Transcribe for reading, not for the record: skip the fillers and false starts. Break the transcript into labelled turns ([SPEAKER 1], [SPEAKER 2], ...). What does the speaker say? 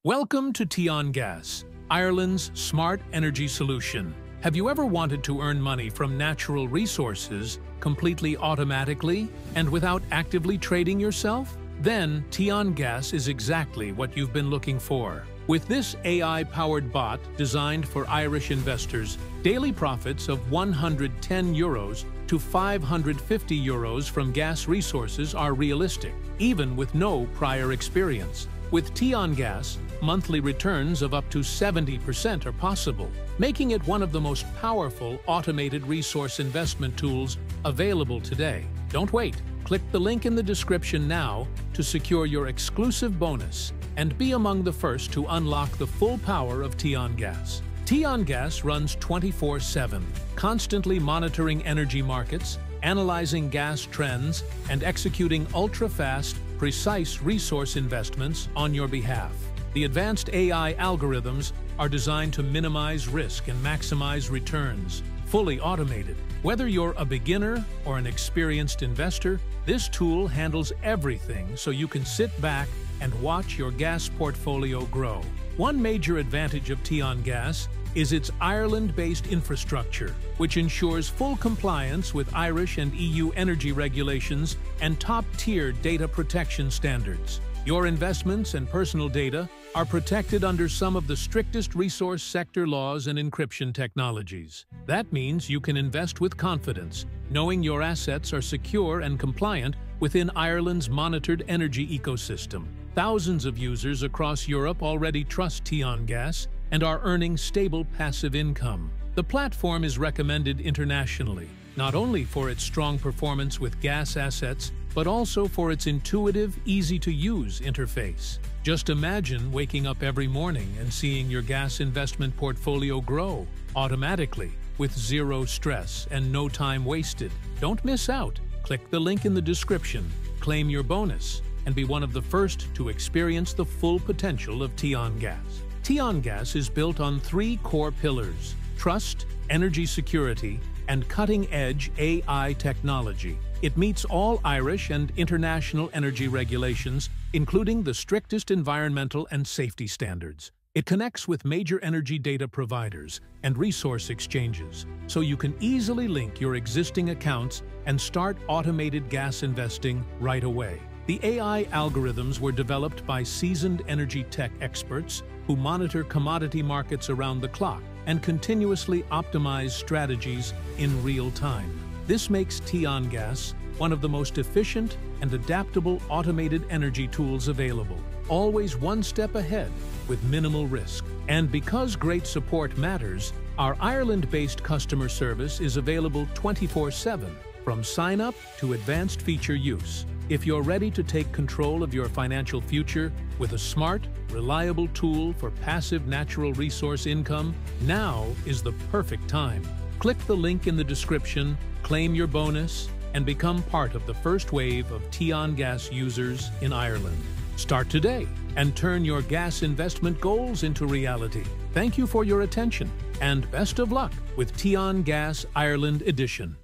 [SPEAKER 1] Welcome to TeonGas, Ireland's smart energy solution. Have you ever wanted to earn money from natural resources completely automatically and without actively trading yourself? Then TeonGas is exactly what you've been looking for. With this AI-powered bot designed for Irish investors, daily profits of €110 to €550 from gas resources are realistic, even with no prior experience. With TeonGas, monthly returns of up to 70% are possible, making it one of the most powerful automated resource investment tools available today. Don't wait. Click the link in the description now to secure your exclusive bonus and be among the first to unlock the full power of TeonGas. TeonGas runs 24/7, constantly monitoring energy markets, analyzing gas trends, and executing ultra-fast, precise resource investments on your behalf. The advanced AI algorithms are designed to minimize risk and maximize returns, fully automated. Whether you're a beginner or an experienced investor, this tool handles everything so you can sit back and watch your gas portfolio grow. One major advantage of TeonGas is its Ireland-based infrastructure, which ensures full compliance with Irish and EU energy regulations and top-tier data protection standards. Your investments and personal data are protected under some of the strictest resource sector laws and encryption technologies. That means you can invest with confidence, knowing your assets are secure and compliant within Ireland's monitored energy ecosystem. Thousands of users across Europe already trust TeonGas and are earning stable passive income. The platform is recommended internationally, not only for its strong performance with gas assets, but also for its intuitive, easy-to-use interface. Just imagine waking up every morning and seeing your gas investment portfolio grow automatically with zero stress and no time wasted. Don't miss out. Click the link in the description, claim your bonus, and be one of the first to experience the full potential of TeonGas. TeonGas is built on three core pillars: trust, energy security, and cutting-edge AI technology. It meets all Irish and international energy regulations, including the strictest environmental and safety standards. It connects with major energy data providers and resource exchanges, so you can easily link your existing accounts and start automated gas investing right away. The AI algorithms were developed by seasoned energy tech experts who monitor commodity markets around the clock and continuously optimize strategies in real time. This makes TeonGas one of the most efficient and adaptable automated energy tools available, always one step ahead with minimal risk. And because great support matters, our Ireland-based customer service is available 24/7, from sign-up to advanced feature use. If you're ready to take control of your financial future with a smart, reliable tool for passive natural resource income, now is the perfect time. Click the link in the description, claim your bonus, and become part of the first wave of TeonGas users in Ireland. Start today and turn your gas investment goals into reality. Thank you for your attention, and best of luck with TeonGas Ireland Edition.